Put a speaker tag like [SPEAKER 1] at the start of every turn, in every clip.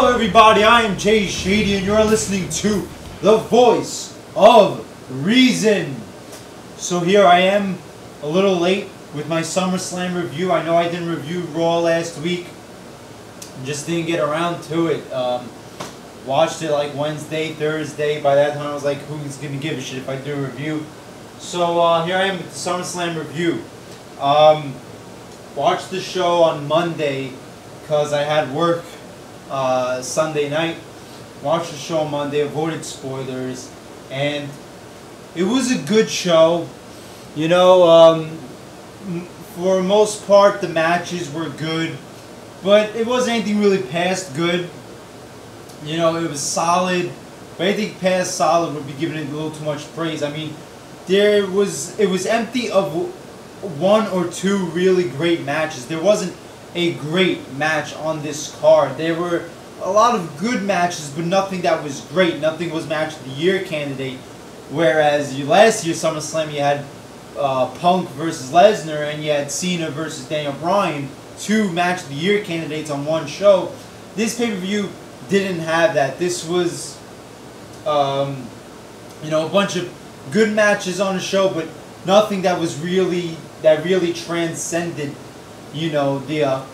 [SPEAKER 1] Hello everybody, I am Jay Shady and you're listening to The Voice of Reason. So here I am, a little late with my SummerSlam review. I know I didn't review Raw last week, just didn't get around to it. Watched it like Wednesday, Thursday. By that time I was like, who's going to give a shit if I do a review? So here I am with the SummerSlam review. Watched the show on Monday because I had work Sunday night. Watched the show on Monday, avoided spoilers, and it was a good show. You know, for the most part the matches were good, but it wasn't anything really past good. You know, it was solid, but anything past solid would be giving it a little too much praise. I mean, it was empty of one or two really great matches. There wasn't a great match on this card. There were a lot of good matches, but nothing that was great. Nothing was match of the year candidate. Whereas last year SummerSlam you had Punk versus Lesnar and you had Cena versus Daniel Bryan, two match of the year candidates on one show. This pay-per-view didn't have that. This was you know, a bunch of good matches on the show, but nothing that was really transcended, you know, the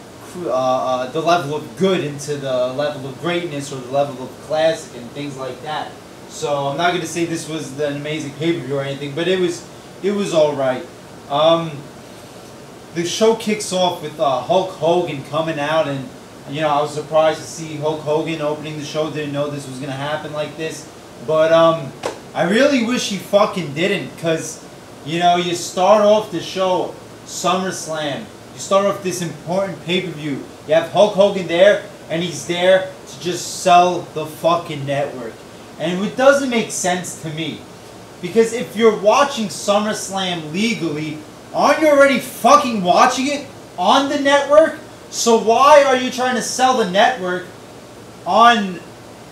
[SPEAKER 1] level of good into the level of greatness or the level of classic and things like that. So I'm not going to say this was an amazing pay-per-view or anything, but it was all right. The show kicks off with Hulk Hogan coming out, and you know, I was surprised to see Hulk Hogan opening the show. Didn't know this was going to happen like this, but I really wish he fucking didn't, because you know, you start off the show, SummerSlam. You start off this important pay-per-view. You have Hulk Hogan there, and he's there to just sell the fucking network. And it doesn't make sense to me. Because if you're watching SummerSlam legally, aren't you already fucking watching it on the network? So why are you trying to sell the network on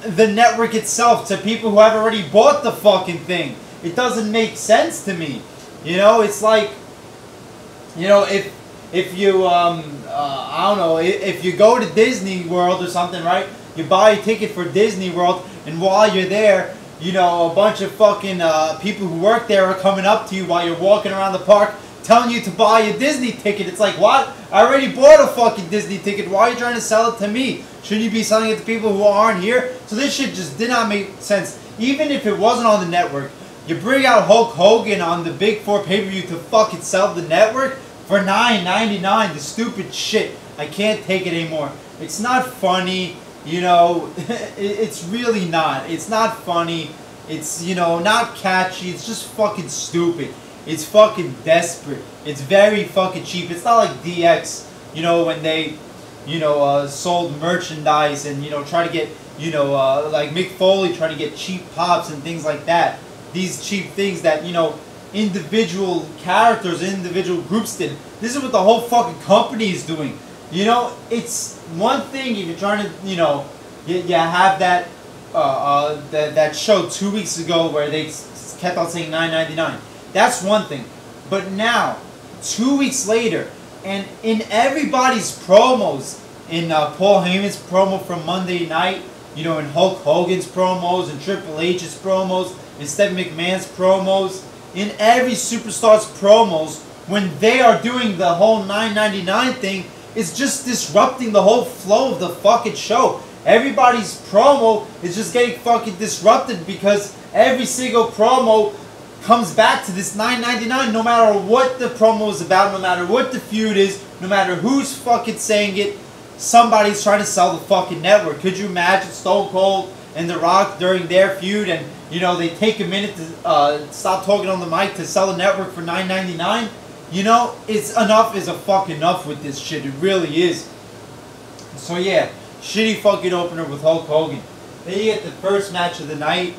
[SPEAKER 1] the network itself to people who have already bought the fucking thing? It doesn't make sense to me. You know, it's like, you know, if you I don't know, if you go to Disney World or something, right? You buy a ticket for Disney World, and while you're there, you know, a bunch of fucking people who work there are coming up to you while you're walking around the park, telling you to buy a Disney ticket. It's like, what? I already bought a fucking Disney ticket. Why are you trying to sell it to me? Shouldn't you be selling it to people who aren't here? So this shit just did not make sense. Even if it wasn't on the network, you bring out Hulk Hogan on the Big 4 pay-per-view to fucking sell the network for $9.99. The stupid shit. I can't take it anymore. It's not funny, you know. It's really not. It's not funny. It's, you know, not catchy. It's just fucking stupid. It's fucking desperate. It's very fucking cheap. It's not like DX, you know, when they, you know, sold merchandise and, you know, try to get, you know, like Mick Foley trying to get cheap pops and things like that. These cheap things that, you know, individual characters, individual groups did. This is what the whole fucking company is doing. You know, it's one thing if you're trying to, you know, you have that that show 2 weeks ago where they kept on saying $9.99. That's one thing. But now, 2 weeks later, and in everybody's promos, in Paul Heyman's promo from Monday night, you know, in Hulk Hogan's promos, in Triple H's promos, in Stephanie McMahon's promos, in every superstar's promos, when they are doing the whole $9.99 thing, it's just disrupting the whole flow of the fucking show. Everybody's promo is just getting fucking disrupted because every single promo comes back to this $9.99 no matter what the promo is about, no matter what the feud is, no matter who's fucking saying it, somebody's trying to sell the fucking network. Could you imagine Stone Cold and The Rock during their feud and, you know, they take a minute to stop talking on the mic to sell the network for $9.99? You know, it's enough is a fuck enough with this shit. It really is. So yeah, shitty fucking opener with Hulk Hogan. Then you get the first match of the night,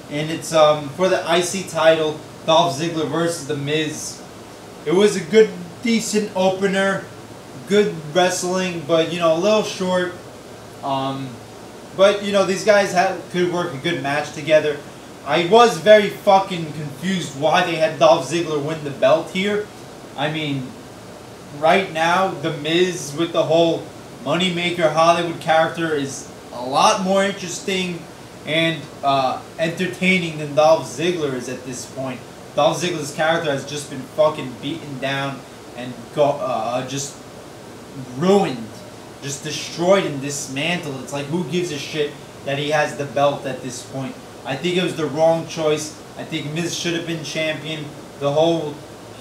[SPEAKER 1] and it's for the IC title, Dolph Ziggler versus The Miz. It was a good, decent opener, good wrestling, but you know, a little short. But you know, these guys could work a good match together. I was very fucking confused why they had Dolph Ziggler win the belt here. I mean, right now, The Miz with the whole Moneymaker Hollywood character is a lot more interesting and entertaining than Dolph Ziggler is at this point. Dolph Ziggler's character has just been fucking beaten down and just ruined, just destroyed and dismantled. It's like, who gives a shit that he has the belt at this point? I think it was the wrong choice. I think Miz should have been champion. The whole,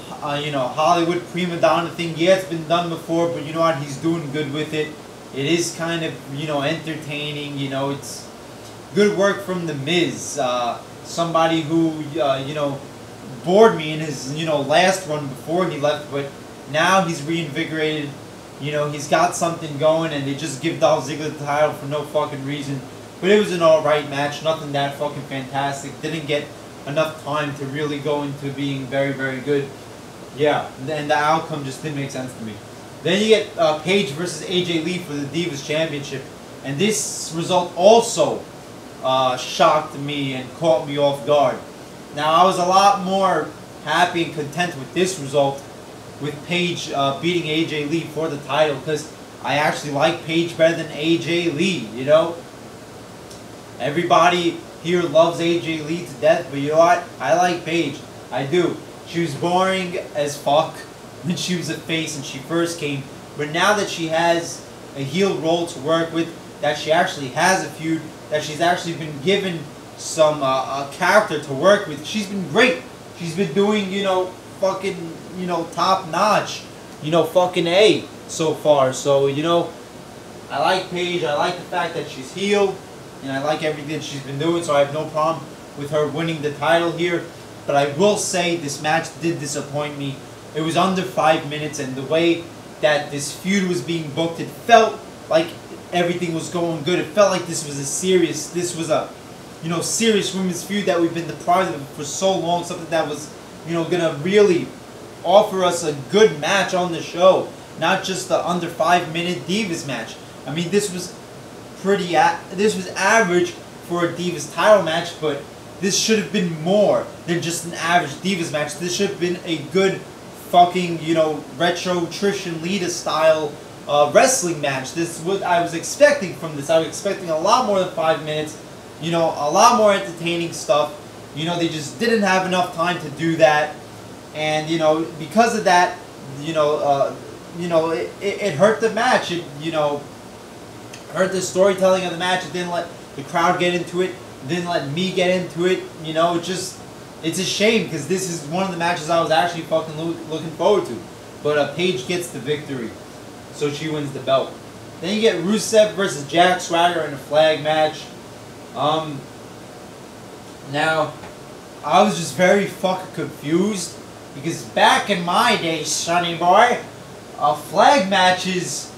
[SPEAKER 1] Hollywood prima donna thing, yeah, it's been done before, but you know what? He's doing good with it. It is kind of, entertaining. It's good work from the Miz. Somebody who, bored me in his, last run before he left, but now he's reinvigorated. He's got something going, and they just give Dolph Ziggler the title for no fucking reason. But it was an alright match, nothing that fucking fantastic. Didn't get enough time to really go into being very, very good. Yeah, and the outcome just didn't make sense to me. Then you get Paige versus AJ Lee for the Divas Championship. And this result also shocked me and caught me off guard. Now, I was a lot more happy and content with this result, with Paige beating AJ Lee for the title, because I actually like Paige better than AJ Lee, Everybody here loves AJ Lee to death, but you know what? I like Paige. I do. She was boring as fuck when she was a face and she first came, but now that she has a heel role to work with, that she actually has a feud, that she's actually been given some character to work with, she's been great. She's been doing, fucking, top notch, fucking A so far. So, I like Paige. I like the fact that she's healed, and I like everything she's been doing, so I have no problem with her winning the title here. But I will say this match did disappoint me. It was under 5 minutes, and the way that this feud was being booked, it felt like everything was going good. It felt like this was a serious women's feud that we've been deprived of for so long. Something that was, gonna really offer us a good match on the show, not just the under 5 minute Divas match. I mean, this was average for a Divas title match, but this should have been more than just an average Divas match. This should have been a good fucking, retro Trish and Lita style wrestling match. This is what I was expecting from this. I was expecting a lot more than 5 minutes, a lot more entertaining stuff. They just didn't have enough time to do that. And, because of that, it hurt the match. It, hurt the storytelling of the match. It didn't let the crowd get into it. Didn't let me get into it. It's a shame, because this is one of the matches I was actually fucking looking forward to. But Paige gets the victory, so she wins the belt. Then you get Rusev versus Jack Swagger in a flag match. Now, I was just very fucking confused, because back in my day, sonny boy, flag matches,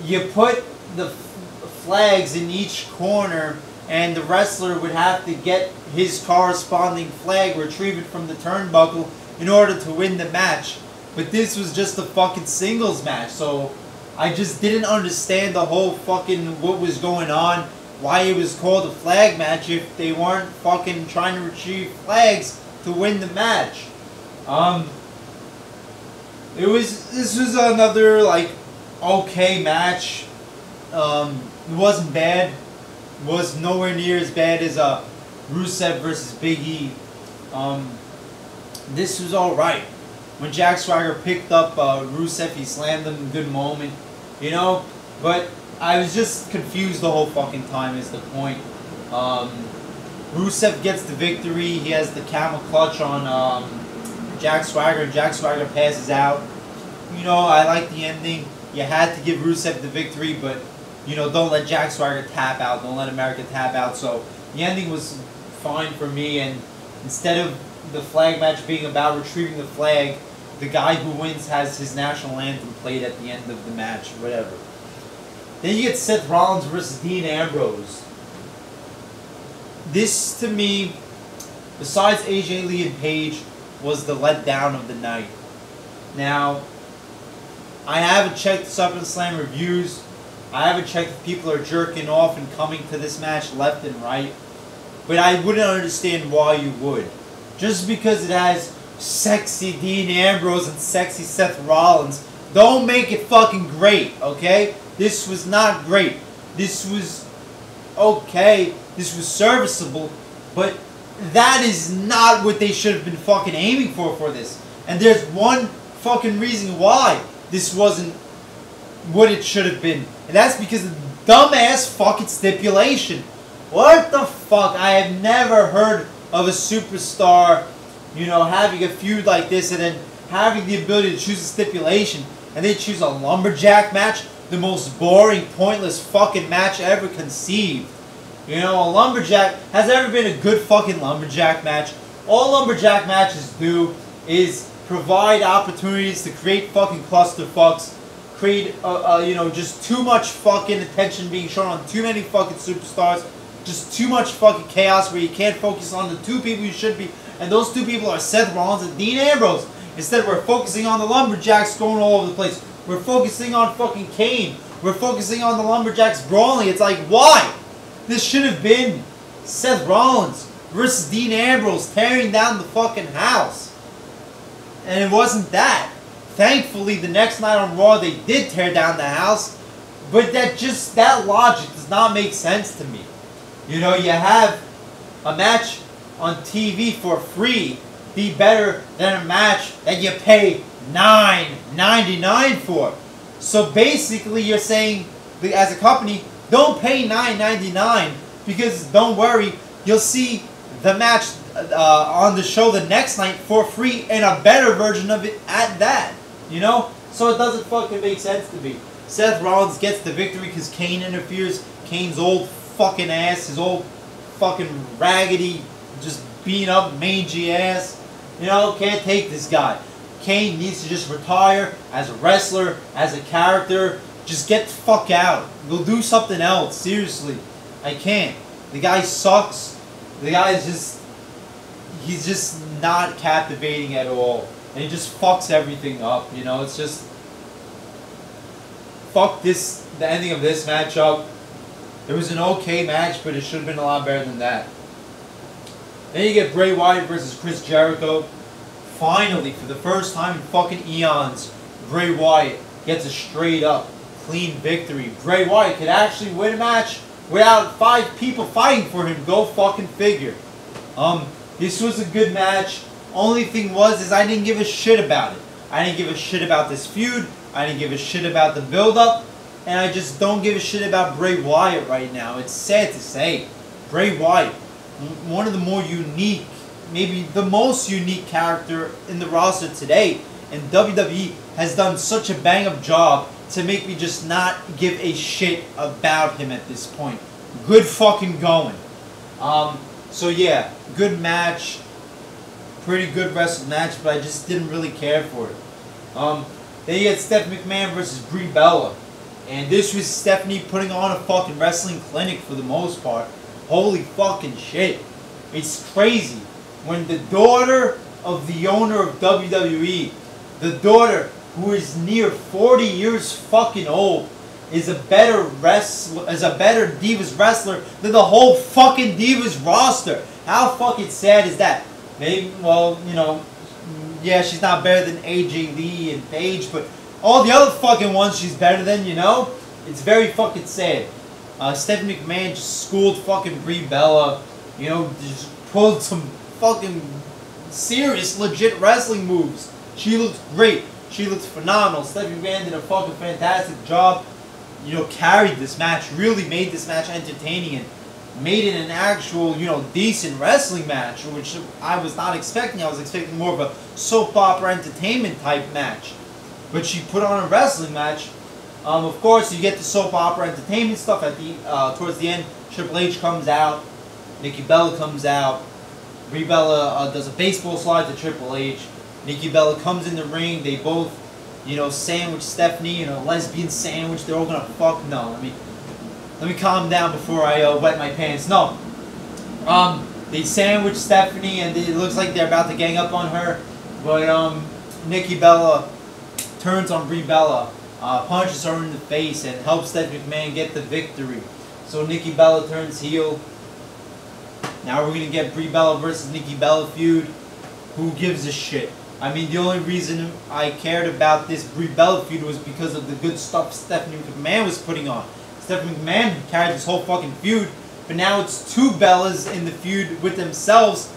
[SPEAKER 1] you put the flags in each corner, and the wrestler would have to get his corresponding flag, retrieve it from the turnbuckle in order to win the match. But this was just a fucking singles match, so I just didn't understand the whole fucking what was going on, why it was called a flag match if they weren't fucking trying to retrieve flags to win the match. This was another okay match. It wasn't bad. It was nowhere near as bad as Rusev versus Big E. This was alright. When Jack Swagger picked up Rusev, he slammed him in a good moment, but I was just confused the whole fucking time is the point. Rusev gets the victory. He has the camel clutch on Jack Swagger, and Jack Swagger passes out. I like the ending. You had to give Rusev the victory, but don't let Jack Swagger tap out. Don't let America tap out. So the ending was fine for me, and instead of the flag match being about retrieving the flag, the guy who wins has his national anthem played at the end of the match, whatever. Then you get Seth Rollins versus Dean Ambrose. This, to me, besides AJ Lee and Paige, was the letdown of the night. Now, I haven't checked Summerslam reviews. I haven't checked if people are jerking off and coming to this match left and right. But I wouldn't understand why you would. Just because it has sexy Dean Ambrose and sexy Seth Rollins, don't make it fucking great, okay? This was not great. This was okay, this was serviceable, but that is not what they should have been fucking aiming for this. And there's one fucking reason why this wasn't what it should have been. And that's because of the dumbass fucking stipulation. What the fuck? I have never heard of a superstar, you know, having a feud like this and then having the ability to choose a stipulation and they choose a lumberjack match, the most boring, pointless fucking match ever conceived. You know, a lumberjack, has there ever been a good fucking lumberjack match? All lumberjack matches do is provide opportunities to create fucking clusterfucks, create, you know, just too much fucking attention being shown on too many fucking superstars, just too much fucking chaos where you can't focus on the two people you should be, and those two people are Seth Rollins and Dean Ambrose. Instead, we're focusing on the lumberjacks going all over the place. We're focusing on fucking Kane. We're focusing on the lumberjacks brawling. It's like, why? This should have been Seth Rollins versus Dean Ambrose tearing down the fucking house. And it wasn't that. Thankfully, the next night on Raw, they did tear down the house. But that logic does not make sense to me. You know, you have a match on TV for free be better than a match that you pay $9.99 for. So basically, you're saying, as a company, don't pay $9.99 because don't worry, you'll see the match on the show the next night for free and a better version of it at that. You know? So it doesn't fucking make sense to me. Seth Rollins gets the victory because Kane interferes. Kane's old fucking ass, his old fucking raggedy, just beat up, mangy ass. You know, can't take this guy. Kane needs to just retire as a wrestler, as a character. Just get the fuck out. Go do something else. Seriously. I can't. The guy sucks. The guy is just... He's just not captivating at all. And he just fucks everything up. You know, it's just... Fuck this... The ending of this matchup. It was an okay match, but it should have been a lot better than that. Then you get Bray Wyatt versus Chris Jericho. Finally, for the first time in fucking eons, Bray Wyatt gets a straight up, clean victory. Bray Wyatt could actually win a match without 5 people fighting for him. Go fucking figure. This was a good match. Only thing is I didn't give a shit about it. I didn't give a shit about this feud. I didn't give a shit about the build-up. And I just don't give a shit about Bray Wyatt right now. It's sad to say. Bray Wyatt, one of the more unique, maybe the most unique character in the roster today. And WWE has done such a bang-up job to make me just not give a shit about him at this point. Good fucking going. So yeah, good match. Pretty good wrestling match, but I just didn't really care for it. Then you get Stephanie McMahon versus Brie Bella. And this was Stephanie putting on a fucking wrestling clinic for the most part. Holy fucking shit. It's crazy. When the daughter of the owner of WWE, the daughter who is near 40 years fucking old, is a better wrestler, is a better Divas wrestler than the whole fucking Divas roster. How fucking sad is that? Maybe, well, you know, yeah, she's not better than AJ Lee and Paige, but all the other fucking ones she's better than, you know? It's very fucking sad. Stephanie McMahon just schooled fucking Brie Bella, you know, just pulled some fucking serious, legit wrestling moves. She looked great. She looked phenomenal. Stephanie McMahon did a fucking fantastic job. You know, carried this match, really made this match entertaining and made it an actual, you know, decent wrestling match, which I was not expecting. I was expecting more of a soap opera entertainment type match. But she put on a wrestling match. Of course, you get the soap opera entertainment stuff at the towards the end. Triple H comes out, Nikki Bella comes out, Brie Bella does a baseball slide to Triple H. Nikki Bella comes in the ring. They both, you know, sandwich Stephanie, you know, lesbian sandwich. They're all gonna fuck. No, let me calm down before I wet my pants. No, they sandwich Stephanie, and it looks like they're about to gang up on her, but Nikki Bella turns on Brie Bella, punches her in the face, and helps Stephanie McMahon get the victory. So Nikki Bella turns heel. Now we're going to get Brie Bella versus Nikki Bella feud. Who gives a shit? I mean, the only reason I cared about this Brie Bella feud was because of the good stuff Stephanie McMahon was putting on. Stephanie McMahon carried this whole fucking feud but now it's two Bellas in the feud with themselves.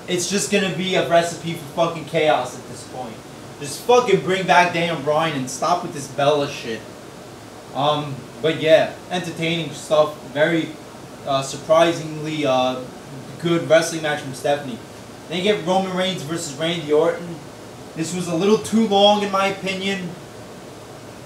[SPEAKER 1] It's just gonna be a recipe for fucking chaos at this point. Just fucking bring back Daniel Bryan and stop with this Bella shit. But yeah, entertaining stuff. Very surprisingly good wrestling match from Stephanie. Then you get Roman Reigns versus Randy Orton. This was a little too long in my opinion.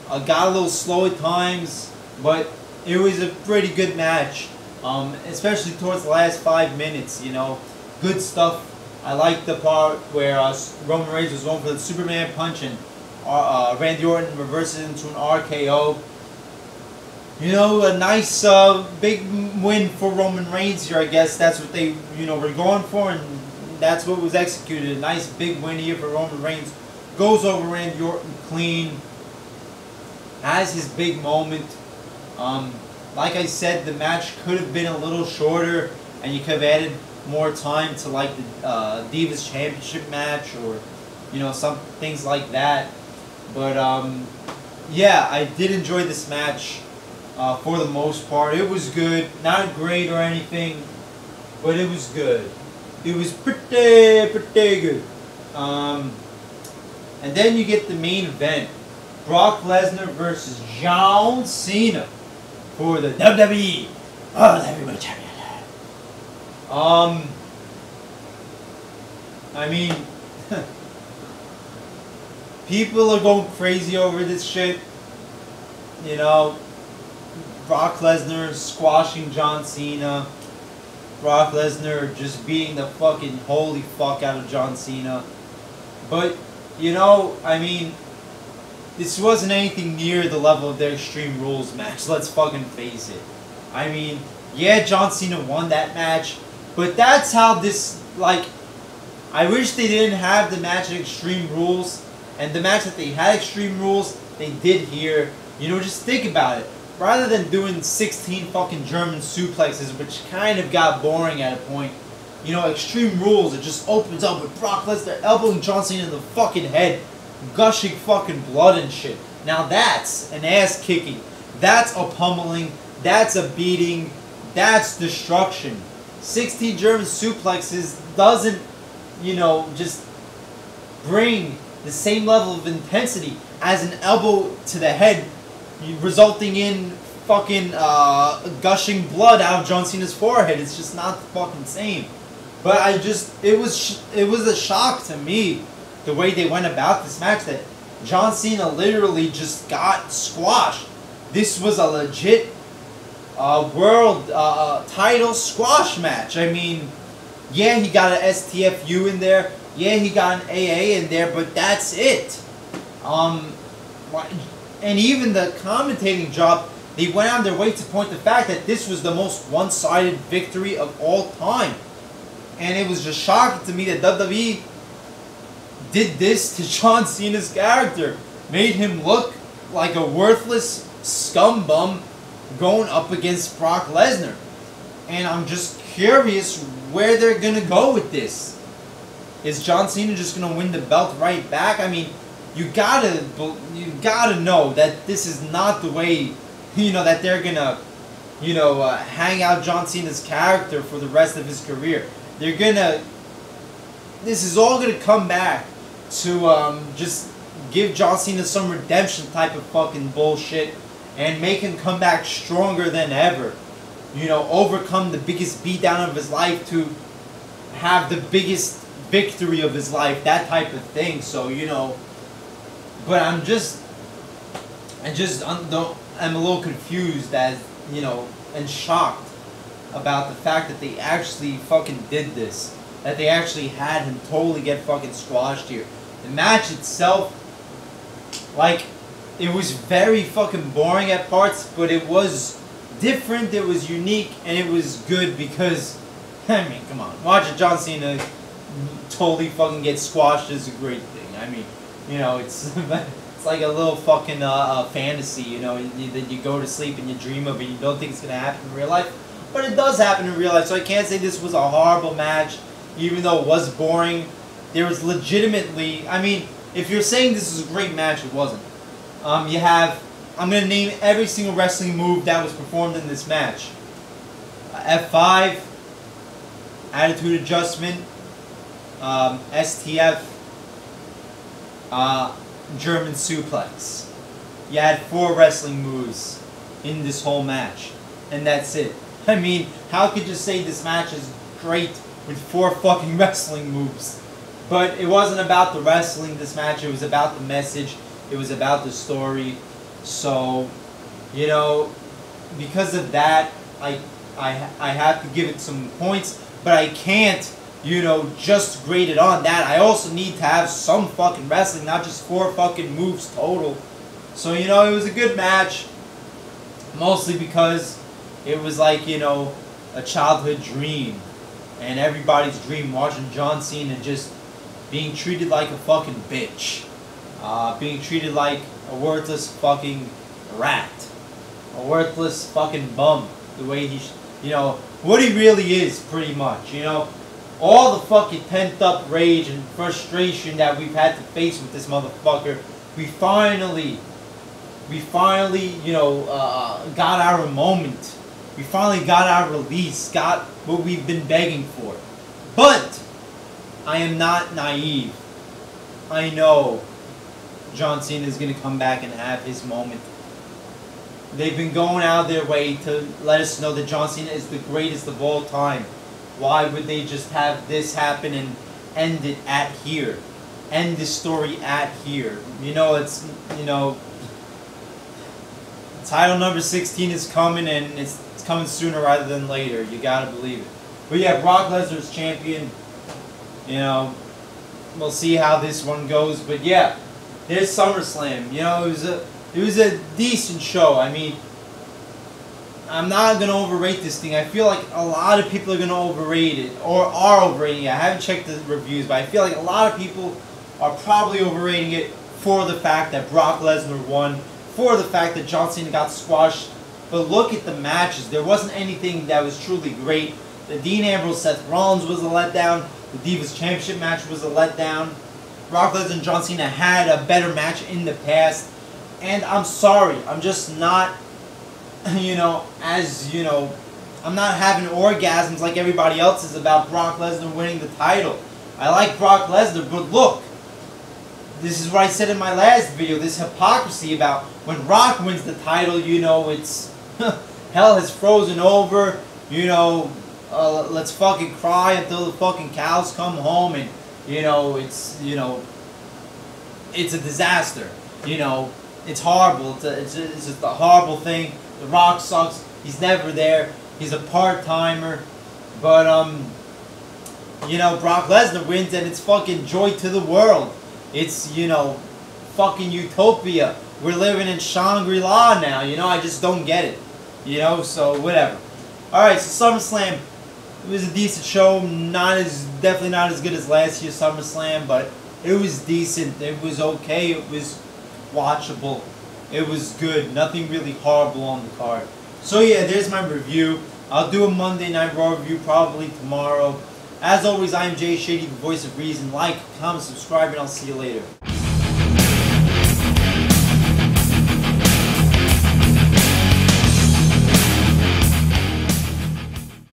[SPEAKER 1] Got a little slow at times, but it was a pretty good match. Especially towards the last 5 minutes, you know. Good stuff. I like the part where Roman Reigns was going for the Superman punch and Randy Orton reverses it into an RKO. You know, a nice big win for Roman Reigns here, I guess. That's what they, you know, were going for, and that's what was executed. A nice big win here for Roman Reigns. Goes over Randy Orton clean. Has his big moment. Like I said, the match could have been a little shorter, and you could have added more time to like the Divas Championship match, or you know, some things like that. But yeah, I did enjoy this match for the most part. It was good, not great or anything, but it was good. It was pretty good. And then you get the main event: Brock Lesnar versus John Cena for the WWE Heavyweight Champion. I mean, people are going crazy over this shit. You know, Brock Lesnar squashing John Cena. Brock Lesnar just beating the fucking holy fuck out of John Cena. But, you know, I mean, this wasn't anything near the level of their Extreme Rules match. Let's fucking face it. I mean, yeah, John Cena won that match. But that's how this, like, I wish they didn't have the match at Extreme Rules. And the match that they had Extreme Rules, they did here. You know, just think about it. Rather than doing 16 fucking German suplexes, which kind of got boring at a point. You know, Extreme Rules, it just opens up with Brock Lesnar elbowing John Cena in the fucking head. Gushing fucking blood and shit. Now that's an ass kicking. That's a pummeling. That's a beating. That's destruction. 16 German suplexes doesn't, you know, just bring the same level of intensity as an elbow to the head, resulting in fucking gushing blood out of John Cena's forehead. It's just not the fucking same. But it was a shock to me the way they went about this match, that John Cena literally just got squashed. This was a legit world title squash match. I mean, yeah, he got an STFU in there. Yeah, he got an AA in there, but that's it. And even the commentating job, they went out of their way to point the fact that this was the most one-sided victory of all time. And it was just shocking to me that WWE did this to John Cena's character. Made him look like a worthless scumbum going up against Brock Lesnar. And I'm just curious where they're going to go with this. Is John Cena just going to win the belt right back? I mean, you gotta know that this is not the way, you know, that they're going to, you know, hang out John Cena's character for the rest of his career. They're going to, this is all going to come back to just give John Cena some redemption type of fucking bullshit and make him come back stronger than ever. You know, overcome the biggest beatdown of his life to have the biggest victory of his life, that type of thing. So, you know, but I'm a little confused, as, you know, and shocked about the fact that they actually fucking did this. That they actually had him totally get fucking squashed here. The match itself, like, it was very fucking boring at parts, but it was different, it was unique, and it was good because, I mean, come on, watching John Cena totally fucking get squashed is a great thing. I mean, you know, it's like a little fucking fantasy, you know, that you go to sleep and you dream of it, you don't think it's going to happen in real life, but it does happen in real life. So I can't say this was a horrible match, even though it was boring. There was legitimately, I mean, if you're saying this is a great match, it wasn't. You have, I'm going to name every single wrestling move that was performed in this match. F5, attitude adjustment, STF, German suplex. You had 4 wrestling moves in this whole match, and that's it. I mean, how could you say this match is great with 4 fucking wrestling moves? But it wasn't about the wrestling this match, it was about the message, it was about the story. So, you know, because of that, I have to give it some points, but I can't, you know, just grade it on that. I also need to have some fucking wrestling, not just 4 fucking moves total. So, you know, it was a good match, mostly because it was like, you know, a childhood dream, and everybody's dream, watching John Cena just being treated like a fucking bitch, being treated like a worthless fucking rat, a worthless fucking bum, the way he, you know, what he really is, pretty much, you know. All the fucking pent up rage and frustration that we've had to face with this motherfucker, we finally, you know, got our moment. We finally got our release, got what we've been begging for. But I am not naive. I know John Cena is going to come back and have his moment. They've been going out of their way to let us know that John Cena is the greatest of all time. Why would they just have this happen and end it at here? End this story at here? You know, it's, you know, title number 16 is coming, and it's coming sooner rather than later. You gotta believe it. But yeah, Brock Lesnar's champion. You know, we'll see how this one goes. But yeah, there's SummerSlam. You know, it was a decent show. I mean, I'm not gonna overrate this thing. I feel like a lot of people are gonna overrate it, or are overrating it. I haven't checked the reviews, but I feel like a lot of people are probably overrating it for the fact that Brock Lesnar won, for the fact that John Cena got squashed. But look at the matches. There wasn't anything that was truly great. The Dean Ambrose Seth Rollins was a letdown. The Divas Championship match was a letdown. Brock Lesnar and John Cena had a better match in the past. And I'm sorry, I'm just not, you know, I'm not having orgasms like everybody else is about Brock Lesnar winning the title. I like Brock Lesnar, but look, this is what I said in my last video, this hypocrisy about when Rock wins the title, you know, it's, hell has frozen over, you know, let's fucking cry until the fucking cows come home, and, you know, it's a disaster, you know, it's horrible, it's just a horrible thing. The Rock sucks, he's never there, he's a part-timer, but, you know, Brock Lesnar wins, and it's fucking joy to the world. It's, you know, fucking utopia. We're living in Shangri-La now, you know, I just don't get it. You know, so whatever. Alright, so SummerSlam, it was a decent show. Definitely not as good as last year's SummerSlam, but it was decent. It was okay. It was watchable. It was good. Nothing really horrible on the card. So yeah, there's my review. I'll do a Monday Night Raw review probably tomorrow. As always, I am Jay Shady, the voice of reason. Like, comment, subscribe, and I'll see you later.